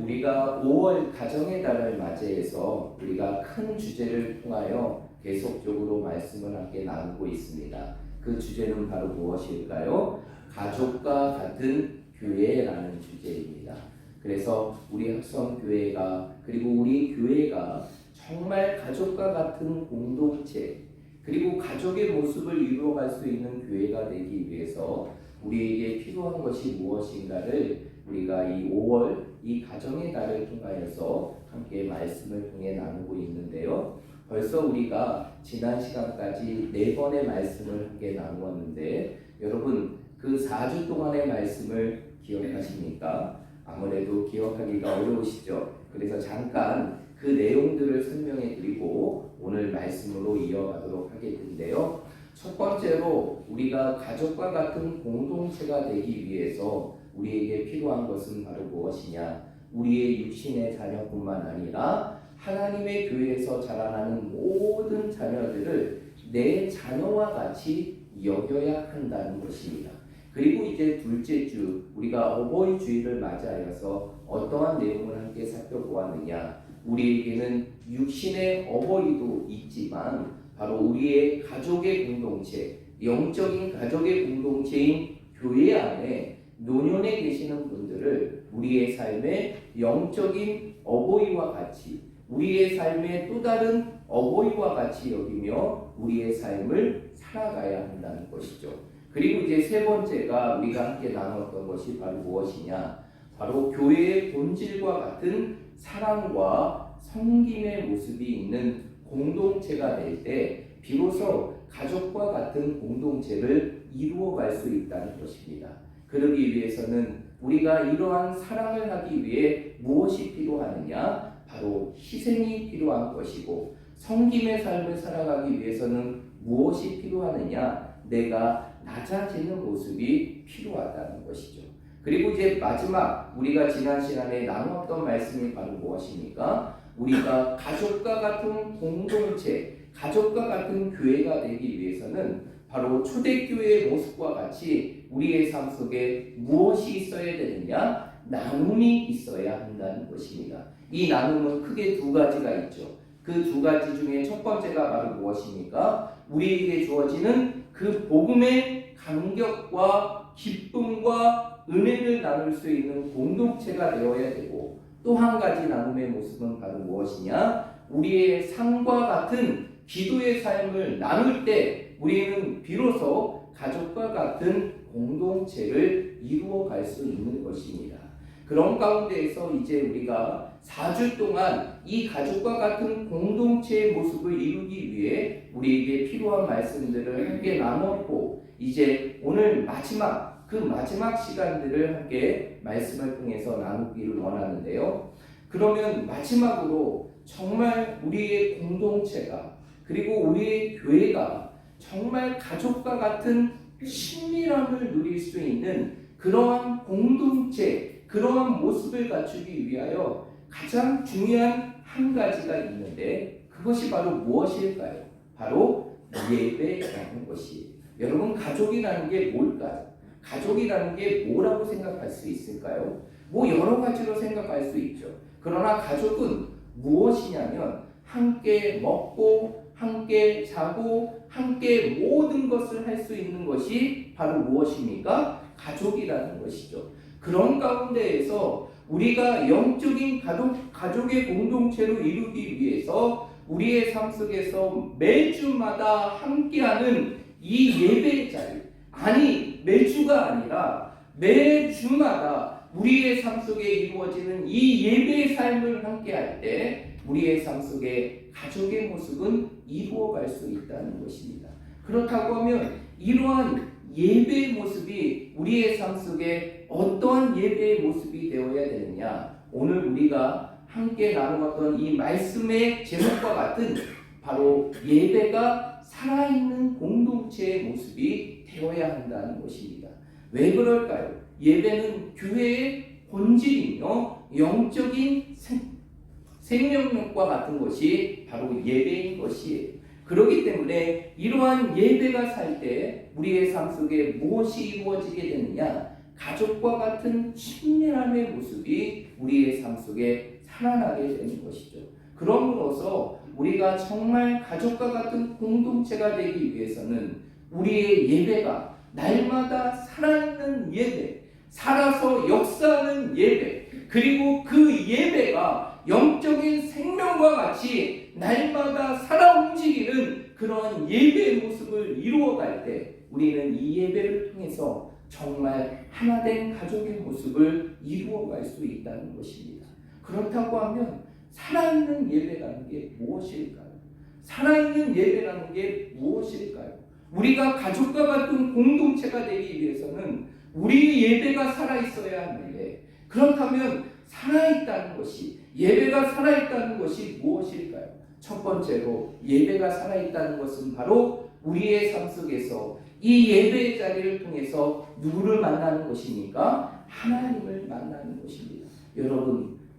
우리가 5월 가정의 달을 맞이해서 우리가 큰 주제를 통하여 계속적으로 말씀을 함께 나누고 있습니다. 그 주제는 바로 무엇일까요? 가족과 같은 교회라는 주제입니다. 그래서 우리 학성교회가 그리고 우리 교회가 정말 가족과 같은 공동체 그리고 가족의 모습을 이루어갈 수 있는 교회가 되기 위해서 우리에게 필요한 것이 무엇인가를 우리가 이 5월 이 가정의 달을 통하여서 함께 말씀을 통해 나누고 있는데요. 벌써 우리가 지난 시간까지 4번의 말씀을 함께 나누었는데 여러분 그 4주 동안의 말씀을 기억하십니까? 아무래도 기억하기가 어려우시죠? 그래서 잠깐 그 내용들을 설명해 드리고 오늘 말씀으로 이어가도록 하겠는데요. 첫 번째로 우리가 가족과 같은 공동체가 되기 위해서 우리에게 필요한 것은 바로 무엇이냐? 우리의 육신의 자녀뿐만 아니라 하나님의 교회에서 자라나는 모든 자녀들을 내 자녀와 같이 여겨야 한다는 것입니다. 그리고 이제 둘째 주 우리가 어버이 주일을 맞이하여서 어떠한 내용을 함께 살펴보았느냐? 우리에게는 육신의 어버이도 있지만 바로 우리의 가족의 공동체, 영적인 가족의 공동체인 교회 안에 노년에 계시는 분들을 우리의 삶의 영적인 어버이와 같이 우리의 삶의 또 다른 어버이와 같이 여기며 우리의 삶을 살아가야 한다는 것이죠. 그리고 이제 세 번째가 우리가 함께 나눴던 것이 바로 무엇이냐? 바로 교회의 본질과 같은 사랑과 섬김의 모습이 있는 공동체가 될 때 비로소 가족과 같은 공동체를 이루어갈 수 있다는 것입니다. 그러기 위해서는 우리가 이러한 사랑을 하기 위해 무엇이 필요하느냐? 바로 희생이 필요한 것이고 섬김의 삶을 살아가기 위해서는 무엇이 필요하느냐? 내가 낮아지는 모습이 필요하다는 것이죠. 그리고 이제 마지막 우리가 지난 시간에 나누었던 말씀이 바로 무엇입니까? 우리가 가족과 같은 공동체, 가족과 같은 교회가 되기 위해서는 바로 초대교회의 모습과 같이 우리의 삶 속에 무엇이 있어야 되느냐? 나눔이 있어야 한다는 것입니다. 이 나눔은 크게 두 가지가 있죠. 그 두 가지 중에 첫 번째가 바로 무엇입니까? 우리에게 주어지는 그 복음의 감격과 기쁨과 은혜를 나눌 수 있는 공동체가 되어야 되고 또 한 가지 나눔의 모습은 바로 무엇이냐? 우리의 삶과 같은 기도의 삶을 나눌 때 우리는 비로소 가족과 같은 공동체를 이루어갈 수 있는 것입니다. 그런 가운데에서 이제 우리가 4주 동안 이 가족과 같은 공동체의 모습을 이루기 위해 우리에게 필요한 말씀들을 함께 나눴고 이제 오늘 그 마지막 시간들을 함께 말씀을 통해서 나누기를 원하는데요. 그러면 마지막으로 정말 우리의 공동체가 그리고 우리의 교회가 정말 가족과 같은 친밀함을 누릴 수 있는 그러한 공동체, 그러한 모습을 갖추기 위하여 가장 중요한 한 가지가 있는데 그것이 바로 무엇일까요? 바로 예배라는 것이에요. 여러분 가족이라는 게 뭘까요? 가족이라는 게 뭐라고 생각할 수 있을까요? 뭐 여러 가지로 생각할 수 있죠. 그러나 가족은 무엇이냐면 함께 먹고 함께 자고 함께 모든 것을 할 수 있는 것이 바로 무엇입니까? 가족이라는 것이죠. 그런 가운데에서 우리가 영적인 가족의 공동체로 이루기 위해서 우리의 삶 속에서 매주마다 함께하는 이 예배 자리, 아니 매주가 아니라 매주마다 우리의 삶 속에 이루어지는 이 예배의 삶을 함께할 때 우리의 삶 속에 가족의 모습은 이루어갈 수 있다는 것입니다. 그렇다고 하면 이러한 예배의 모습이 우리의 삶 속에 어떠한 예배의 모습이 되어야 되느냐? 오늘 우리가 함께 나누었던 이 말씀의 제목과 같은 바로 예배가 살아있는 공동체의 모습이 되어야 한다는 것입니다. 왜 그럴까요? 예배는 교회의 본질이며 영적인 생명력과 같은 것이 바로 예배인 것이에요. 그렇기 때문에 이러한 예배가 살 때 우리의 삶 속에 무엇이 이루어지게 되느냐? 가족과 같은 친밀함의 모습이 우리의 삶 속에 살아나게 되는 것이죠. 그럼으로써 우리가 정말 가족과 같은 공동체가 되기 위해서는 우리의 예배가 날마다 살아있는 예배, 살아서 역사하는 예배, 그리고 그 예배가 영적인 생명과 같이 날마다 살아 움직이는 그런 예배의 모습을 이루어갈 때 우리는 이 예배를 통해서 정말 하나된 가족의 모습을 이루어갈 수 있다는 것입니다. 그렇다고 하면 살아있는 예배라는 게 무엇일까요? 살아있는 예배라는 게 무엇일까요? 우리가 가족과 같은 공동체가 되기 위해서는 우리의 예배가 살아있어야 하는데, 그렇다면 살아있다는 것이, 예배가 살아있다는 것이 무엇일까요? 첫 번째로 예배가 살아있다는 것은 바로 우리의 삶 속에서 이 예배의 자리를 통해서 누구를 만나는 것입니까? 하나님을 만나는 것입니다.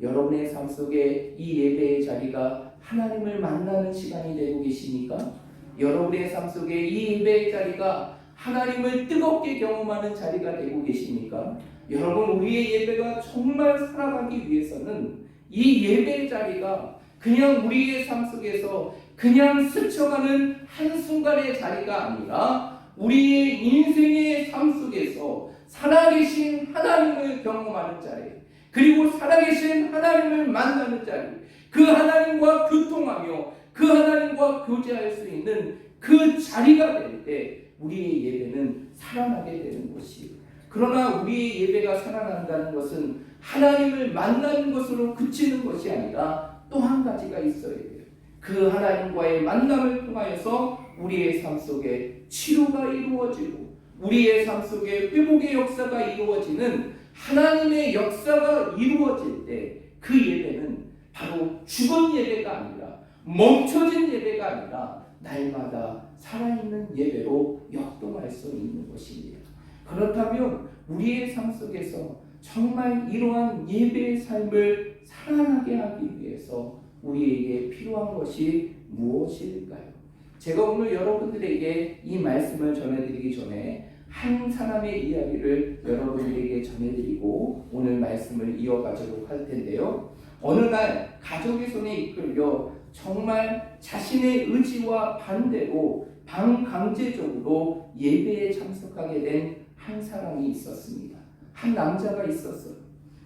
여러분의 삶 속에 이 예배의 자리가 하나님을 만나는 시간이 되고 계십니까? 여러분의 삶 속에 이 예배의 자리가 하나님을 뜨겁게 경험하는 자리가 되고 계십니까? 여러분, 우리의 예배가 정말 살아가기 위해서는 이 예배의 자리가 그냥 우리의 삶 속에서 그냥 스쳐가는 한순간의 자리가 아니라 우리의 인생의 삶 속에서 살아계신 하나님을 경험하는 자리, 그리고 살아계신 하나님을 만나는 자리, 그 하나님과 교통하며 그 하나님과 교제할 수 있는 그 자리가 될 때 우리의 예배는 살아나게 되는 것이에요. 그러나 우리의 예배가 살아난다는 것은 하나님을 만나는 것으로 그치는 것이 아니라 또 한 가지가 있어야 돼요. 그 하나님과의 만남을 통하여서 우리의 삶 속에 치료가 이루어지고 우리의 삶 속에 회복의 역사가 이루어지는 하나님의 역사가 이루어질 때 그 예배는 바로 죽은 예배가 아니라 멈춰진 예배가 아니라 날마다 살아있는 예배로 역동할 수 있는 것입니다. 그렇다면 우리의 삶 속에서 정말 이러한 예배의 삶을 살아나게 하기 위해서 우리에게 필요한 것이 무엇일까요? 제가 오늘 여러분들에게 이 말씀을 전해드리기 전에 한 사람의 이야기를 여러분들에게 전해드리고 오늘 말씀을 이어가도록 할 텐데요. 어느 날 가족의 손에 이끌려 정말 자신의 의지와 반대로 반강제적으로 예배에 참석하게 된 한 사람이 있었습니다. 한 남자가 있었어요.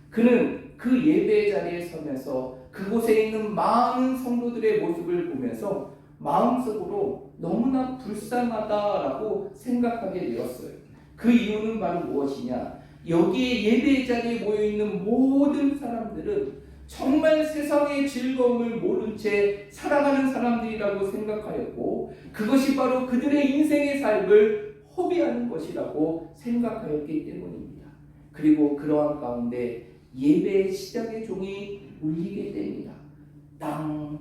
그는 그 예배 자리에 서면서 그곳에 있는 많은 성도들의 모습을 보면서 마음속으로 너무나 불쌍하다라고 생각하게 되었어요. 그 이유는 바로 무엇이냐? 여기에 예배 자리에 모여있는 모든 사람들은 정말 세상의 즐거움을 모른 채 살아가는 사람들이라고 생각하였고 그것이 바로 그들의 인생의 삶을 허비하는 것이라고 생각하였기 때문입니다. 그리고 그러한 가운데 예배의 시작의 종이 울리게 됩니다. 땅,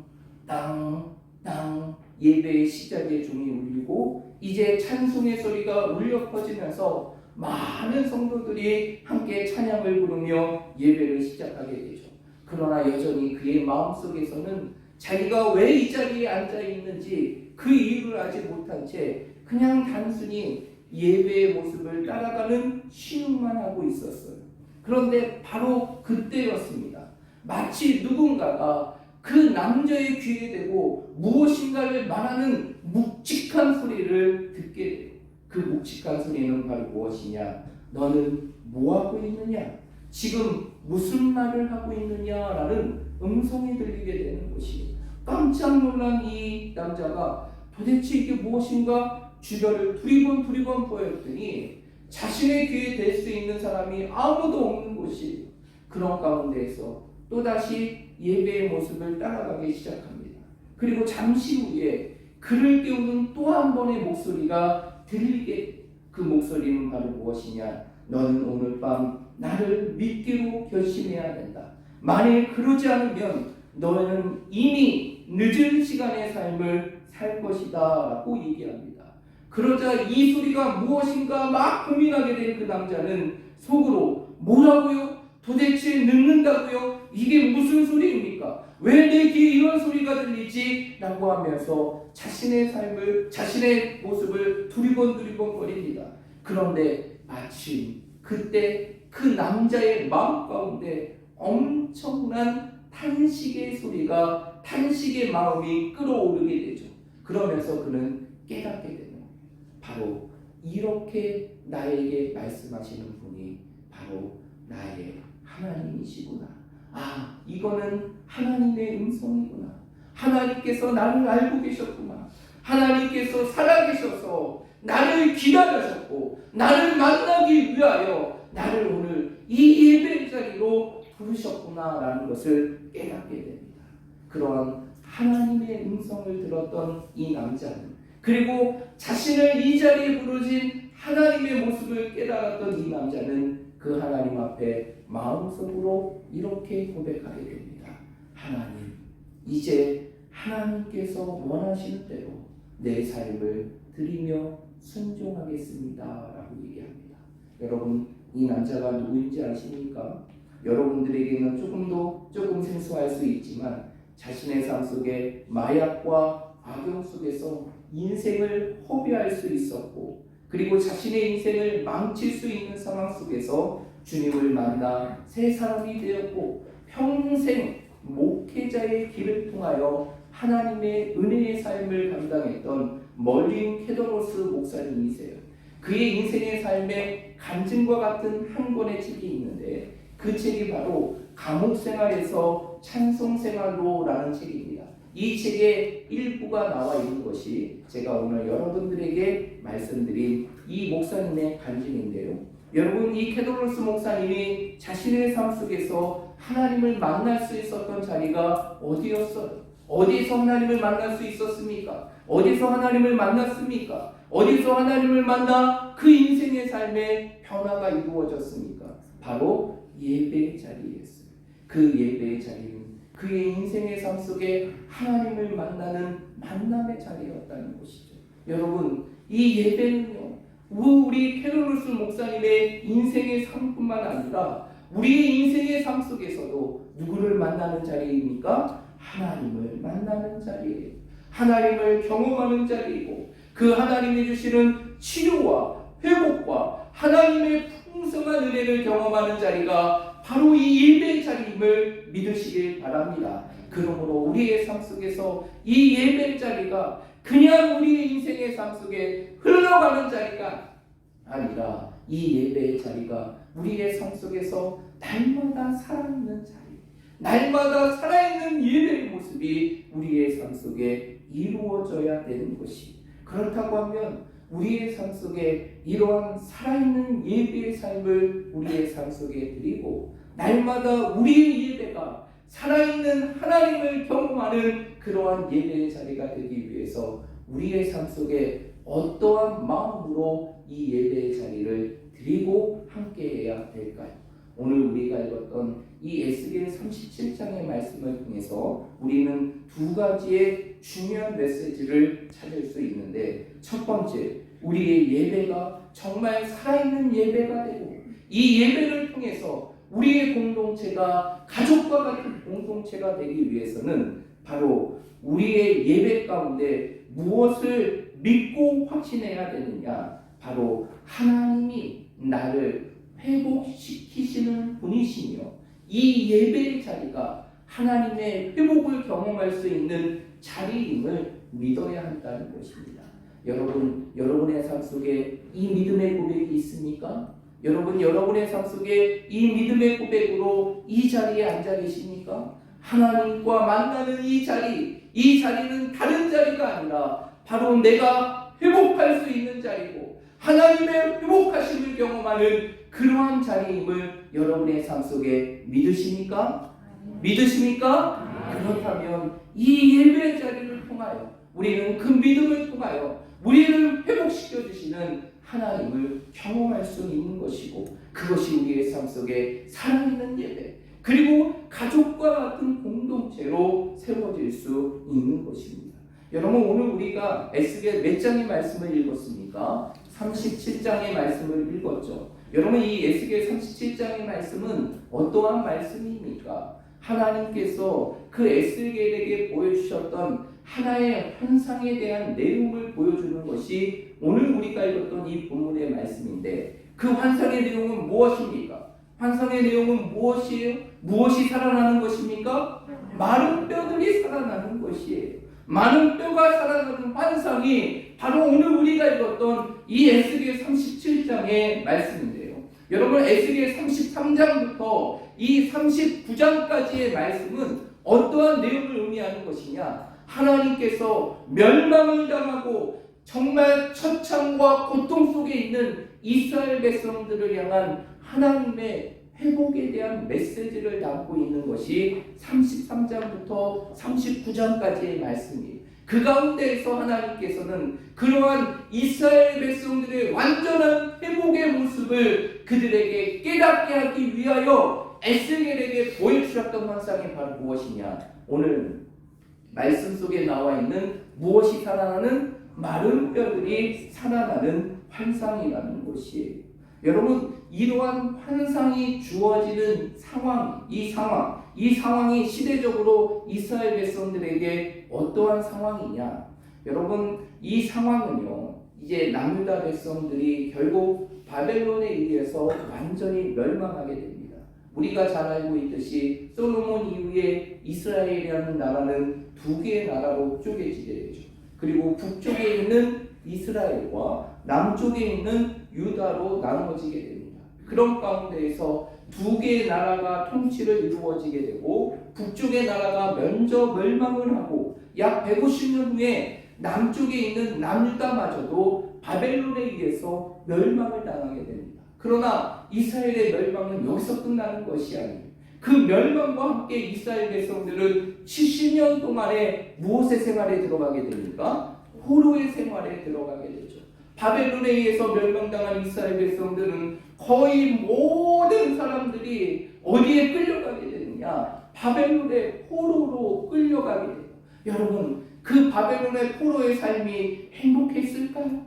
땅, 땅 예배의 시작의 종이 울리고 이제 찬송의 소리가 울려 퍼지면서 많은 성도들이 함께 찬양을 부르며 예배를 시작하게 되죠. 그러나 여전히 그의 마음속에서는 자기가 왜 이 자리에 앉아 있는지 그 이유를 알지 못한 채 그냥 단순히 예배의 모습을 따라가는 신음만 하고 있었어요. 그런데 바로 그때였습니다. 마치 누군가가 그 남자의 귀에 대고 무엇인가를 말하는 묵직한 소리를 듣게 돼요. 그 묵직한 소리는 바로 무엇이냐? 너는 뭐하고 있느냐? 지금 무슨 말을 하고 있느냐라는 음성이 들리게 되는 것이에요. 깜짝 놀란 이 남자가 도대체 이게 무엇인가 주변을 두리번 보였더니 자신의 귀에 댈 수 있는 사람이 아무도 없는 곳이 그런 가운데에서 또다시 예배의 모습을 따라가기 시작합니다. 그리고 잠시 후에 그를 깨우는 또 한 번의 목소리가 들리게 그 목소리는 바로 무엇이냐? 너는 오늘 밤 나를 믿기로 결심해야 된다. 만일 그러지 않으면 너는 이미 늦은 시간의 삶을 살 것이다 라고 얘기합니다. 그러자 이 소리가 무엇인가 막 고민하게 된 그 남자는 속으로 뭐라고요? 도대체 늦는다고요? 이게 무슨 소리입니까? 왜 내 귀에 이런 소리가 들리지? 라고 하면서 자신의 삶을, 자신의 모습을 두리번 거립니다. 그런데 마침 그때 그 남자의 마음 가운데 엄청난 탄식의 소리가, 탄식의 마음이 끌어오르게 되죠. 그러면서 그는 깨닫게 되는 거예요. 바로 이렇게 나에게 말씀하시는 분이 바로 나의 하나님이시구나. 아, 이거는 하나님의 음성이구나. 하나님께서 나를 알고 계셨구나. 하나님께서 살아계셔서 나를 기다리셨고 나를 만나기 위하여 나를 오늘 이 예배 자리로 부르셨구나라는 것을 깨닫게 됩니다. 그러한 하나님의 음성을 들었던 이 남자는, 그리고 자신을 이 자리에 부르신 하나님의 모습을 깨달았던 이 남자는 그 하나님 앞에 마음속으로 이렇게 고백하게 됩니다. 하나님, 이제 하나님께서 원하시는 대로 내 삶을 드리며 순종하겠습니다 라고 얘기합니다. 여러분, 이 남자가 누구인지 아십니까? 여러분들에게는 조금 생소할 수 있지만 자신의 삶 속에 마약과 악용 속에서 인생을 허비할 수 있었고, 그리고 자신의 인생을 망칠 수 있는 상황 속에서 주님을 만나 새 사람이 되었고, 평생 목회자의 길을 통하여 하나님의 은혜의 삶을 감당했던 멀린 케더로스 목사님이세요. 그의 인생의 삶에 간증과 같은 한 권의 책이 있는데 그 책이 바로 감옥생활에서 찬송생활로라는 책입니다. 이 책의 일부가 나와 있는 것이 제가 오늘 여러분들에게 말씀드린 이 목사님의 간증인데요. 여러분, 이 케더로스 목사님이 자신의 삶 속에서 하나님을 만날 수 있었던 자리가 어디였어요? 어디서 하나님을 만날 수 있었습니까? 어디서 하나님을 만났습니까? 어디서 하나님을 만나 그 인생의 삶에 변화가 이루어졌습니까? 바로 예배의 자리였어요. 그 예배의 자리는 그의 인생의 삶 속에 하나님을 만나는 만남의 자리였다는 것이죠. 여러분, 이 예배는요, 우리 케더로스 목사님의 인생의 삶뿐만 아니라 우리의 인생의 삶 속에서도 누구를 만나는 자리입니까? 하나님을 만나는 자리예요. 하나님을 경험하는 자리이고, 그 하나님이 주시는 치료와 회복과 하나님의 풍성한 은혜를 경험하는 자리가 바로 이 예배의 자리임을 믿으시길 바랍니다. 그러므로 우리의 삶 속에서 이 예배의 자리가 그냥 우리의 인생의 삶 속에 흘러가는 자리가 아니라 이 예배의 자리가 우리의 삶 속에서 날마다 살아있는 자리, 날마다 살아있는 예배의 모습이 우리의 삶 속에 이루어져야 되는 것이, 그렇다고 하면 우리의 삶 속에 이러한 살아있는 예배의 삶을 우리의 삶 속에 드리고 날마다 우리의 예배가 살아있는 하나님을 경험하는 그러한 예배의 자리가 되기 위해서 우리의 삶 속에 어떠한 마음으로 이 예배의 자리를 드리고 함께해야 될까요? 오늘 우리가 읽었던 이 에스겔 37장의 말씀을 통해서 우리는 두 가지의 중요한 메시지를 찾을 수 있는데, 첫 번째, 우리의 예배가 정말 살아있는 예배가 되고 이 예배를 통해서 우리의 공동체가 가족과 같은 공동체가 되기 위해서는 바로 우리의 예배 가운데 무엇을 믿고 확신해야 되느냐, 바로 하나님이 나를 회복시키시는 분이시며 이 예배의 자리가 하나님의 회복을 경험할 수 있는 자리임을 믿어야 한다는 것입니다. 여러분, 여러분의 삶 속에 이 믿음의 고백이 있습니까? 여러분, 여러분의 삶 속에 이 믿음의 고백으로 이 자리에 앉아 계십니까? 하나님과 만나는 이 자리는 다른 자리가 아니라 바로 내가 회복할 수 있는 자리고 하나님의 회복하심을 경험하는 그러한 자리임을 여러분의 삶 속에 믿으십니까? 믿으십니까? 그렇다면 이 예배의 자리를 통하여 우리는 그 믿음을 통하여 우리를 회복시켜 주시는 하나님을 경험할 수 있는 것이고, 그것이 우리의 삶 속에 살아있는 예배, 그리고 가족과 같은 공동체로 세워질 수 있는 것입니다. 여러분, 오늘 우리가 에스겔 몇 장의 말씀을 읽었습니까? 37장의 말씀을 읽었죠. 여러분, 이 에스겔 37장의 말씀은 어떠한 말씀입니까? 하나님께서 그 에스겔에게 보여주셨던 하나의 현상에 대한 내용을 보여주는 것이 오늘 우리가 읽었던 이 본문의 말씀인데, 그 환상의 내용은 무엇입니까? 환상의 내용은 무엇이에요? 무엇이 살아나는 것입니까? 마른 뼈들이 살아나는 것이에요. 마른 뼈가 살아나는 환상이 바로 오늘 우리가 읽었던 이 에스겔 37장의 말씀인데요. 여러분, 에스겔 33장부터 이 39장까지의 말씀은 어떠한 내용을 의미하는 것이냐? 하나님께서 멸망을 당하고 정말 처참과 고통 속에 있는 이스라엘 백성들을 향한 하나님의 회복에 대한 메시지를 담고 있는 것이 33장부터 39장까지의 말씀이에요. 그 가운데에서 하나님께서는 그러한 이스라엘 백성들의 완전한 회복의 모습을 그들에게 깨닫게 하기 위하여 에스겔에게 보여주셨던 환상이 바로 무엇이냐? 오늘 말씀 속에 나와 있는 무엇이 살아나는 마른 뼈들이 살아나는 환상이라는 것이에요. 여러분, 이러한 환상이 주어지는 상황, 이 상황이 시대적으로 이스라엘 백성들에게 어떠한 상황이냐? 여러분, 이 상황은요, 이제 남유다 백성들이 결국 바벨론에 의해서 완전히 멸망하게 됩니다. 우리가 잘 알고 있듯이 솔로몬 이후에 이스라엘이라는 나라는 두 개의 나라로 쪼개지게 되죠. 그리고 북쪽에 있는 이스라엘과 남쪽에 있는 유다로 나누어지게 됩니다. 그런 가운데에서 두 개의 나라가 통치를 이루어지게 되고 북쪽의 나라가 먼저 멸망을 하고 약 150년 후에 남쪽에 있는 남유다마저도 바벨론에 의해서 멸망을 당하게 됩니다. 그러나 이스라엘의 멸망은 여기서 끝나는 것이 아니에요. 그 멸망과 함께 이스라엘 백성들은 70년 동안에 무엇의 생활에 들어가게 됩니까? 포로의 생활에 들어가게 되죠. 바벨론에 의해서 멸망당한 이스라엘 백성들은 거의 모든 사람들이 어디에 끌려가게 되느냐? 바벨론의 포로로 끌려가게 돼요. 여러분, 그 바벨론의 포로의 삶이 행복했을까요?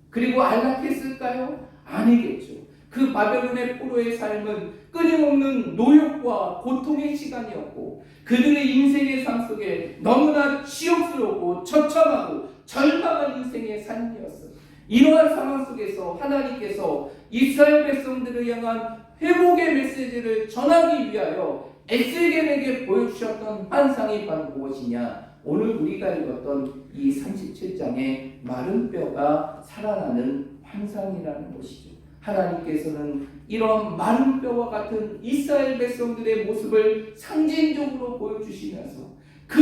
그리고 안락했을까요? 아니겠죠. 그 바벨론의 포로의 삶은 끊임없는 노역과 고통의 시간이었고 그들의 인생의 삶 속에 너무나 치욕스럽고 처참하고 절망한 인생의 삶이었어요. 이러한 상황 속에서 하나님께서 이스라엘 백성들을 향한 회복의 메시지를 전하기 위하여 에스겔에게 보여주셨던 환상이 바로 무엇이냐? 오늘 우리가 읽었던 이 37장의 마른 뼈가 살아나는 환상이라는 것이죠. 하나님께서는 이런 마른 뼈와 같은 이스라엘 백성들의 모습을 상징적으로 보여주시면서 그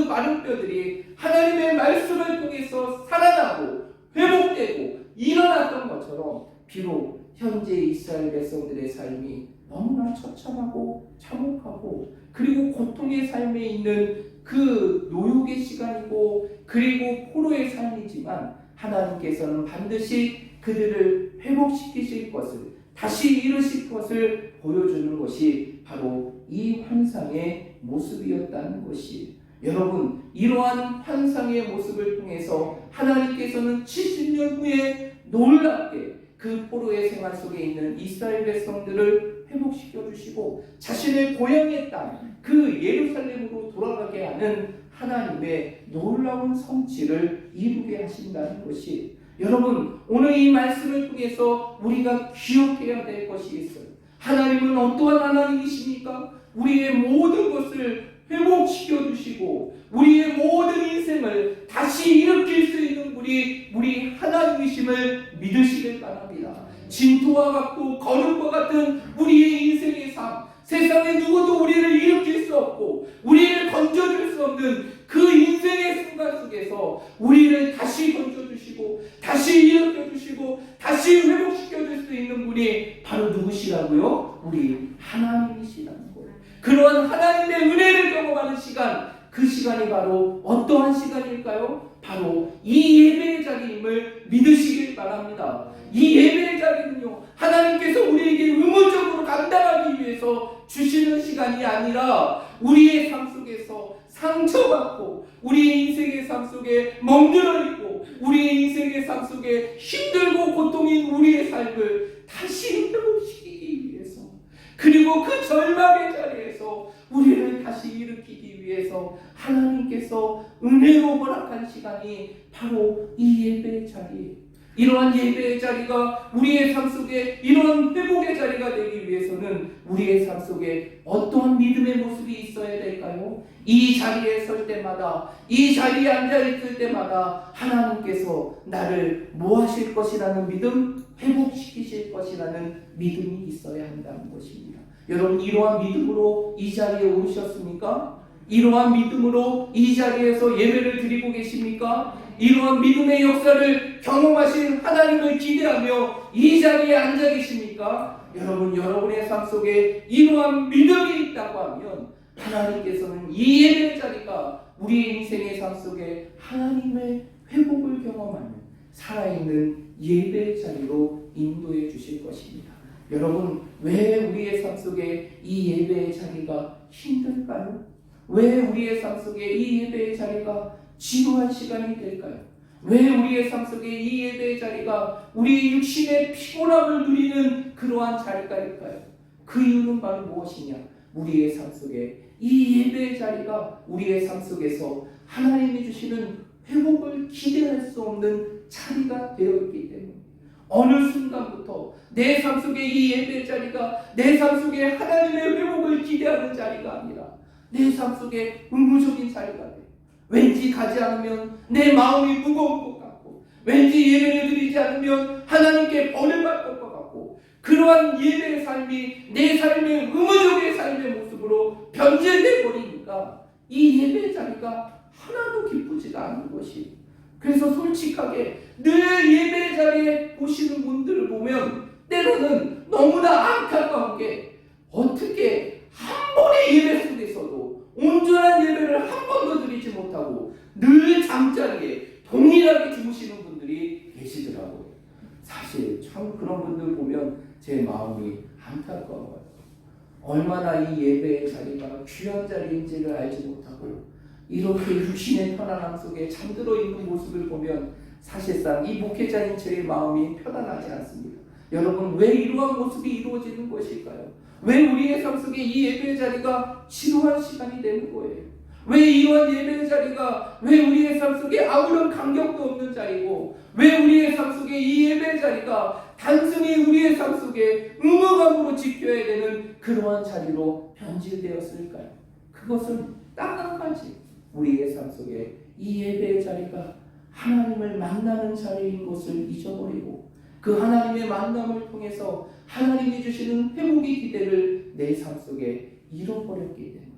마른 뼈들이 하나님의 말씀을 통해서 살아나고 회복되고 일어났던 것처럼 비록 현재 이스라엘 백성들의 삶이 너무나 처참하고 참혹하고 그리고 고통의 삶에 있는 그 노역의 시간이고 그리고 포로의 삶이지만 하나님께서는 반드시 그들을 회복시키실 것을 다시 이루실 것을 보여주는 것이 바로 이 환상의 모습이었다는 것이 여러분 이러한 환상의 모습을 통해서 하나님께서는 70년 후에 놀랍게 그 포로의 생활 속에 있는 이스라엘 백성들을 회복시켜 주시고 자신의 고향의 땅 그 예루살렘으로 돌아가게 하는 하나님의 놀라운 성취를 이루게 하신다는 것이 여러분 오늘 이 말씀을 통해서 우리가 기억해야 될 것이 있어요. 하나님은 어떠한 하나님이십니까? 우리의 모든 것을 회복시켜 주시고 우리의 모든 인생을 다시 일으킬 수 있는 우리 하나님이심을 믿으시길 바랍니다. 진토와 같고 거름과 같은 우리의 인생의 삶, 세상에 누구도 우리를 일으킬 수 없고 우리를 건져줄 수 없는 그 인생의 순간 속에서 우리를 다시 건져주시고 다시 일으켜주시고 다시 회복시켜줄 수 있는 분이 바로 누구시라고요? 우리 하나님이시라는 거예요. 그러한 하나님의 은혜를 경험하는 시간, 그 시간이 바로 어떠한 시간일까요? 바로 이 예배의 자리임을 믿으시길 바랍니다. 이 예배의 자리는요 하나님께서 우리에게 의무적으로 감당하기 위해서 주시는 시간이 아니라 우리의 삶 속에서 상처받고 우리의 인생의 삶 속에 멍들어 있고 우리의 인생의 삶 속에 힘들고 고통인 우리의 삶을 다시 회복시키기 위해서 그리고 그 절망의 자리에서 우리를 다시 일으키기 위해서 하나님께서 은혜로 허락한 시간이 바로 이 예배의 자리예요. 이러한 예배의 자리가 우리의 삶 속에 이러한 회복의 자리가 되기 위해서는 우리의 삶 속에 어떠한 믿음의 모습이 있어야 될까요? 이 자리에 설 때마다, 이 자리에 앉아있을 때마다 하나님께서 나를 뭐 하실 것이라는 믿음, 회복시키실 것이라는 믿음이 있어야 한다는 것입니다. 여러분, 이러한 믿음으로 이 자리에 오르셨습니까? 이러한 믿음으로 이 자리에서 예배를 드리고 계십니까? 이러한 믿음의 역사를 경험하신 하나님을 기대하며 이 자리에 앉아 계십니까? 여러분, 여러분의 삶 속에 이러한 믿음이 있다고 하면 하나님께서는 이 예배의 자리가 우리의 인생의 삶 속에 하나님의 회복을 경험하는 살아있는 예배의 자리로 인도해 주실 것입니다. 여러분, 왜 우리의 삶 속에 이 예배의 자리가 힘들까요? 왜 우리의 삶 속에 이 예배의 자리가 지루한 시간이 될까요? 왜 우리의 삶 속에 이 예배의 자리가 우리 육신의 피곤함을 누리는 그러한 자리일까요? 그 이유는 바로 무엇이냐? 우리의 삶 속에 이 예배의 자리가 우리의 삶 속에서 하나님이 주시는 회복을 기대할 수 없는 자리가 되어 있기 때문에 어느 순간부터 내 삶 속에 이 예배의 자리가 내 삶 속에 하나님의 회복을 기대하는 자리가 아니라 내 삶 속에 의무적인 자리가 돼요. 왠지 가지 않으면 내 마음이 무거운 것 같고, 왠지 예배를 드리지 않으면 하나님께 벌을 받을 것 같고, 그러한 예배의 삶이 내 삶의 의무적인 삶의 모습으로 변질돼 버리니까 이 예배의 자리가 하나도 기쁘지가 않은 것이. 그래서 솔직하게 늘 예배의 자리에 보시는 분들을 보면 때로는 너무나 안타까운 게 어떻게 한 번의 예배 속에서도 온전한 예배를 한 번도 드리지 못하고 늘 잠자리에 동일하게 주무시는 분들이 계시더라고요. 사실 참 그런 분들 보면 제 마음이 안타까워요. 얼마나 이 예배의 자리가 귀한 자리인지를 알지 못하고 이렇게 육신의 편안함 속에 잠들어 있는 모습을 보면 사실상 이 목회자인 저의 마음이 편안하지 않습니다. 여러분, 왜 이러한 모습이 이루어지는 것일까요? 왜 우리의 삶 속에 이 예배의 자리가 지루한 시간이 되는 거예요? 왜 이러한 예배의 자리가 왜 우리의 삶 속에 아무런 감격도 없는 자리고, 왜 우리의 삶 속에 이 예배의 자리가 단순히 우리의 삶 속에 의무감으로 지켜야 되는 그러한 자리로 변질되었을까요? 그것은 딱 한 가지, 우리의 삶 속에 이 예배의 자리가 하나님을 만나는 자리인 것을 잊어버리고 그 하나님의 만남을 통해서 하나님이 주시는 회복의 기대를 내 삶 속에 잃어버렸기 때문에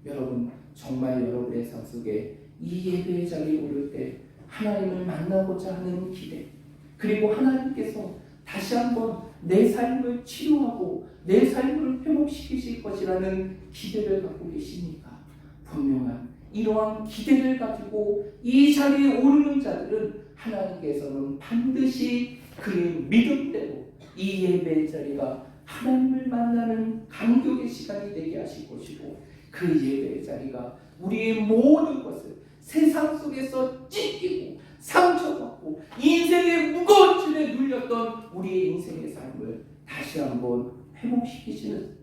여러분, 정말 여러분의 삶 속에 이 예배의 자리에 오를 때 하나님을 만나고자 하는 기대, 그리고 하나님께서 다시 한번 내 삶을 치료하고 내 삶을 회복시키실 것이라는 기대를 갖고 계십니까? 분명한 이러한 기대를 가지고 이 자리에 오르는 자들은 하나님께서는 반드시 그의 믿음대로 이 예배의 자리가 하나님을 만나는 감격의 시간이 되게 하실 것이고, 그 예배의 자리가 우리의 모든 것을 세상 속에서 찢기고 상처받고 인생의 무거운 짐에 눌렸던 우리의 인생의 삶을 다시 한번 회복시키시는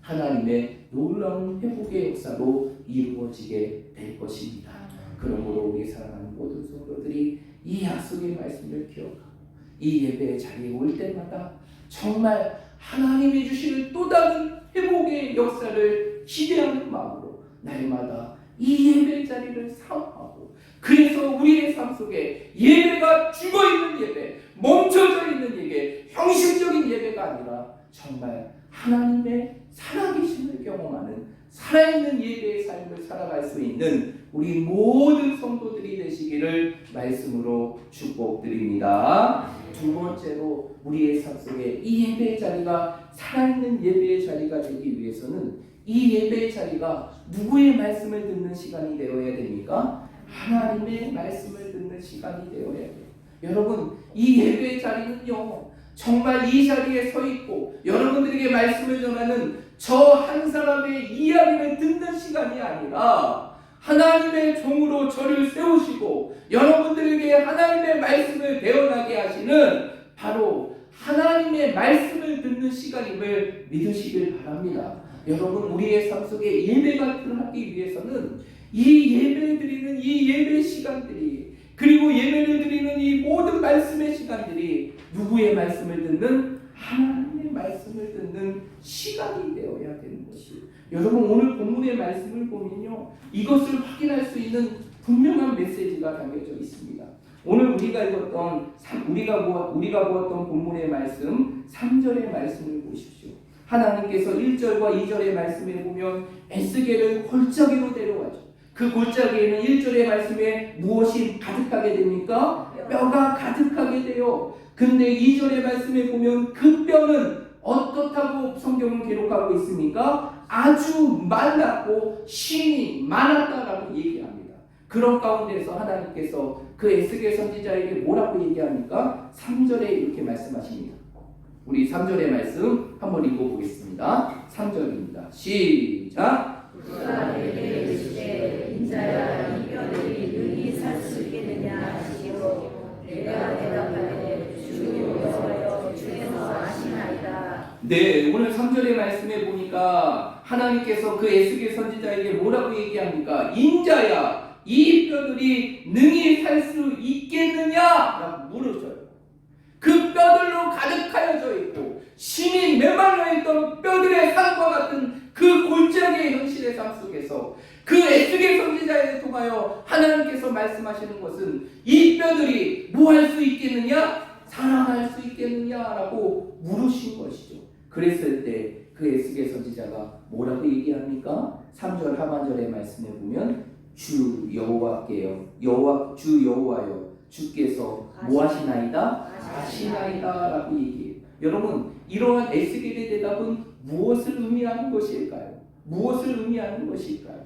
하나님의 놀라운 회복의 역사로 이루어지게 될 것입니다. 그러므로 우리 사랑하는 모든 성도들이 이 약속의 말씀을 기억하고 이 예배의 자리에 올 때마다 정말 하나님이 주시는 또 다른 회복의 역사를 기대하는 마음으로 날마다 이 예배의 자리를 사모하고, 그래서 우리의 삶 속에 예배가 죽어있는 예배, 멈춰져 있는 예배, 형식적인 예배가 아니라 정말 하나님의 살아계심을 경험하는 살아있는 예배의 삶을 살아갈 수 있는 우리 모든 성도들이 되시기를 말씀으로 축복드립니다. 두 번째로 우리의 삶 속에 이 예배의 자리가 살아있는 예배의 자리가 되기 위해서는 이 예배의 자리가 누구의 말씀을 듣는 시간이 되어야 됩니까? 하나님의 말씀을 듣는 시간이 되어야 돼요. 여러분, 이 예배의 자리는요, 정말 이 자리에 서 있고 여러분들에게 말씀을 전하는 저 한 사람의 이야기를 듣는 시간이 아니라 하나님의 종으로 저를 세우시고 여러분들에게 하나님의 말씀을 배워나게 하시는 바로 하나님의 말씀을 듣는 시간임을 믿으시길 바랍니다. 여러분, 우리의 삶 속에 예배가 하기 위해서는 이 예배 드리는 이 예배 시간들이 그리고 예배를 드리는 이 모든 말씀의 시간들이 누구의 말씀을 듣는? 하나님의 말씀을 듣는 시간이 되어야 되는 것이에요. 여러분 오늘 본문의 말씀을 보면요, 이것을 확인할 수 있는 분명한 메시지가 담겨져 있습니다. 오늘 우리가 읽었던 우리가 보았던 본문의 말씀 3절의 말씀을 보십시오. 하나님께서 1절과 2절의 말씀에 보면 에스겔을 골짜기로 데려가죠. 그 골짜기에는 1절의 말씀에 무엇이 가득하게 됩니까? 뼈가 가득하게 돼요. 근데 2절의 말씀에 보면 그 뼈는 어떻다고 성경은 기록하고 있습니까? 아주 말랐고 힘이 많았다라고 얘기합니다. 그런 가운데서 하나님께서 그 에스겔 선지자에게 뭐라고 얘기합니까? 3절에 이렇게 말씀하십니다. 우리 3절의 말씀 한번 읽어보겠습니다. 3절입니다. 시작! 누가 내게 이르시되 인자야 이 뼈들이 능히 살 수 있겠느냐 하시고 내가 대답하되 주 여호와여 주께서 아시나이다. 네, 오늘 3절의 말씀에 보니까 하나님께서 그 에스겔 선지자에게 뭐라고 얘기합니까? 인자야 이 뼈들이 능히 살 수 있겠느냐? 라고 물으셔요. 그 뼈들로 가득하여져 있고 심히 메말라 있던 뼈들의 삶과 같은 그 골짜기의 현실의 삶 속에서 그 에스겔 선지자에 통하여 하나님께서 말씀하시는 것은 이 뼈들이 뭐 할 수 있겠느냐? 살아날 수 있겠느냐라고 물으신 것이죠. 그랬을 때 그 에스겔 선지자가 뭐라고 얘기합니까? 3절 하반절의 말씀에 보면 주 여호와께요. 주 여호와여 주께서 뭐 하시나이다? 아시나이다 라고 얘기해요. 여러분 이러한 에스겔의 대답은 무엇을 의미하는 것일까요? 무엇을 의미하는 것일까요?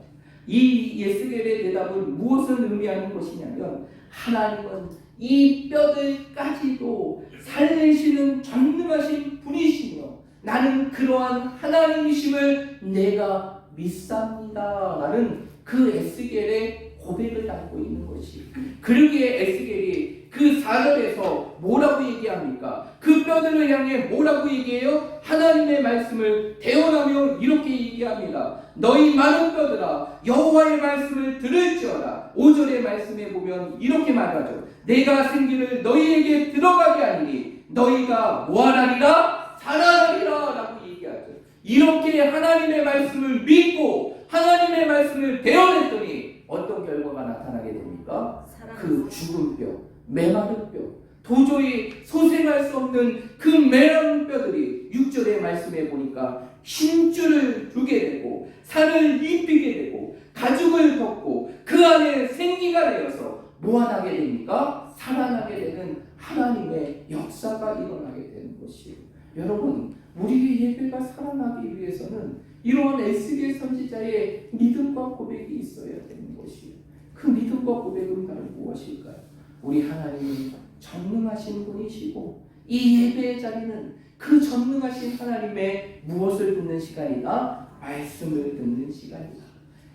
이 에스겔의 대답은 무엇을 의미하는 것이냐면 하나님은 이 뼈들까지도 살리시는 전능하신 분이시며 나는 그러한 하나님이심을 내가 믿습니다 라는 그 에스겔의 고백을 담고 있는 것이, 그러기에 에스겔이 그 4절에서 뭐라고 얘기합니까? 그 뼈들을 향해 뭐라고 얘기해요? 하나님의 말씀을 대언하며 이렇게 얘기합니다. 너희 많은 뼈들아 여호와의 말씀을 들을지어다. 5절의 말씀에 보면 이렇게 말하죠. 내가 생기를 너희에게 들어가게 하리니 너희가 뭐하라리라? 살아나리라 라고 얘기하죠. 이렇게 하나님의 말씀을 믿고 하나님의 말씀을 대언했더니 어떤 결과가 나타나게 됩니까? 그 죽은 뼈, 메마른 뼈, 도저히 소생할 수 없는 그 메마른 뼈들이 6절의 말씀에 보니까 힘줄을 두게 되고 살을 입히게 되고 가죽을 벗고 그 안에 생기가 되어서 뭐하게 됩니까? 살아나게 되는 하나님의 역사가 일어나게 되는 것이에요. 여러분 우리의 예배가 살아나기 위해서는 이러한 에스겔 선지자의 믿음과 고백이 있어야 되는 것이에요. 그 믿음과 고백은 바로 무엇일까요? 우리 하나님은 전능하신 분이시고 이 예배의 자리는 그 전능하신 하나님의 무엇을 듣는 시간이다? 말씀을 듣는 시간이다.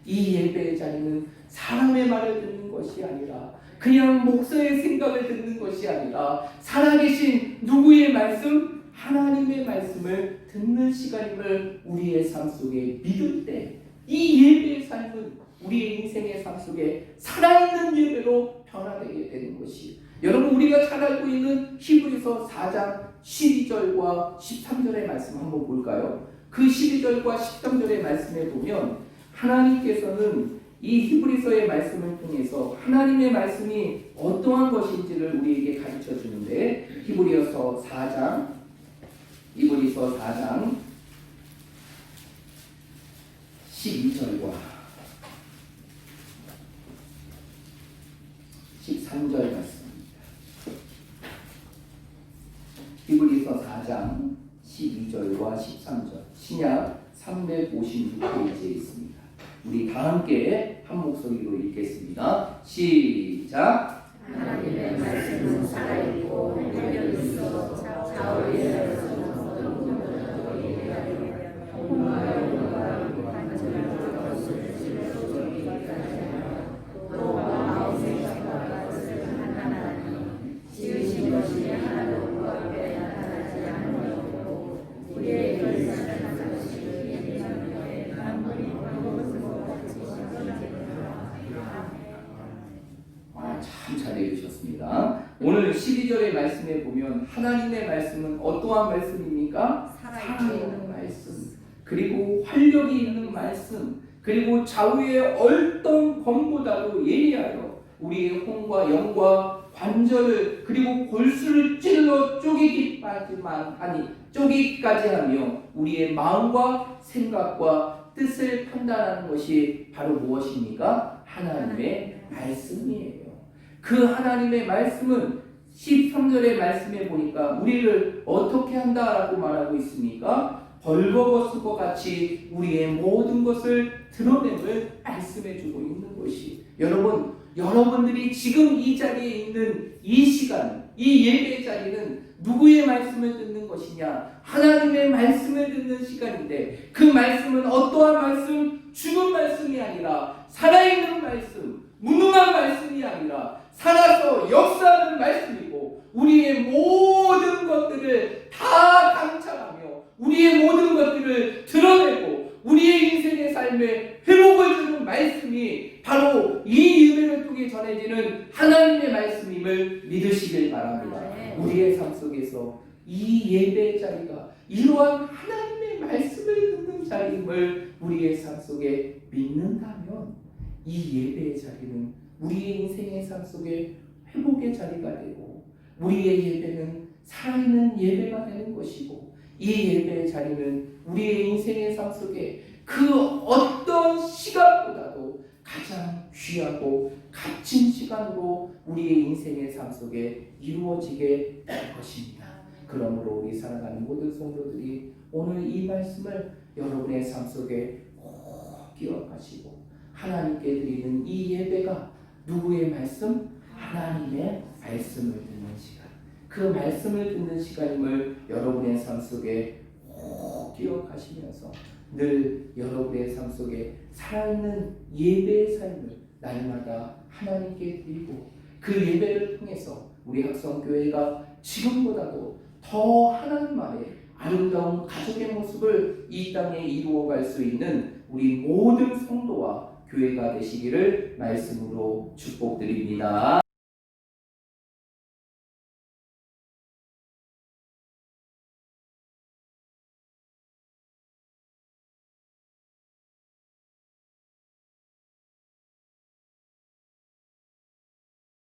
이 예배의 자리는 사람의 말을 듣는 것이 아니라 그냥 목사의 생각을 듣는 것이 아니라 살아계신 누구의 말씀? 하나님의 말씀을 듣는 시간임을 우리의 삶 속에 믿을 때 이 예배의 삶은 우리의 인생의 삶 속에 살아있는 예배로 변화되게 되는 것이에요. 여러분 우리가 잘 알고 있는 히브리서 4장 12절과 13절의 말씀 한번 볼까요? 그 12절과 13절의 말씀에 보면 하나님께서는 이 히브리서의 말씀을 통해서 하나님의 말씀이 어떠한 것인지를 우리에게 가르쳐 주는데 히브리서 4장 12절과 13절 말씀입니다. 히브리서 4장 12절과 13절 신약 356페이지에 있습니다. 우리 다 함께 한 목소리로 읽겠습니다. 시작. 하나님의 말씀은 살아있고 능력이 있어 좌우에서 참 잘해 어떠한 말씀입니까? 살아있는 말씀, 그리고 활력이 있는 말씀, 그리고 좌우의 어떤 검보다도 예리하여 우리의 혼과 영과 관절을 그리고 골수를 찔러 쪼개기까지 하며 우리의 마음과 생각과 뜻을 판단하는 것이 바로 무엇입니까? 하나님의 말씀이에요. 그 하나님의 말씀은 13절의 말씀에 보니까 우리를 어떻게 한다라고 말하고 있습니까? 벌거벗은 것 같이 우리의 모든 것을 드러냄을 말씀해주고 있는 것이, 여러분들이 지금 이 자리에 있는 이 시간, 이 예배 자리는 누구의 말씀을 듣는 것이냐? 하나님의 말씀을 듣는 시간인데, 그 말씀은 어떠한 말씀? 죽은 말씀이 아니라 살아있는 말씀, 무능한 말씀이 아니라 살아서 역사하는 말씀이고, 우리의 모든 것들을 다 강창하며 우리의 모든 것들을 드러내고 우리의 인생의 삶에 회복을 주는 말씀이 바로 이 예배를 통해 전해지는 하나님의 말씀임을 믿으시길 바랍니다. 우리의 삶 속에서 이 예배 자리가 이러한 하나님의 말씀을 듣는 자리임을 우리의 삶 속에 믿는다면, 이 예배의 자리는 우리의 인생의 삶 속에 회복의 자리가 되고, 우리의 예배는 살아있는 예배가 되는 것이고, 이 예배의 자리는 우리의 인생의 삶 속에 그 어떤 시간보다도 가장 귀하고 값진 시간으로 우리의 인생의 삶 속에 이루어지게 될 것입니다. 그러므로 우리 사랑하는 모든 성도들이 오늘 이 말씀을 여러분의 삶 속에 꼭 기억하시고, 하나님께 드리는 이 예배가 누구의 말씀? 하나님의 말씀을 듣는 시간, 그 말씀을 듣는 시간임을 여러분의 삶 속에 꼭 기억하시면서 늘 여러분의 삶 속에 살아있는 예배의 삶을 날마다 하나님께 드리고, 그 예배를 통해서 우리 학성교회가 지금보다도 더 하나님 안에 아름다운 가족의 모습을 이 땅에 이루어갈 수 있는 우리 모든 성도와 교회가 되시기를 말씀으로 축복드립니다.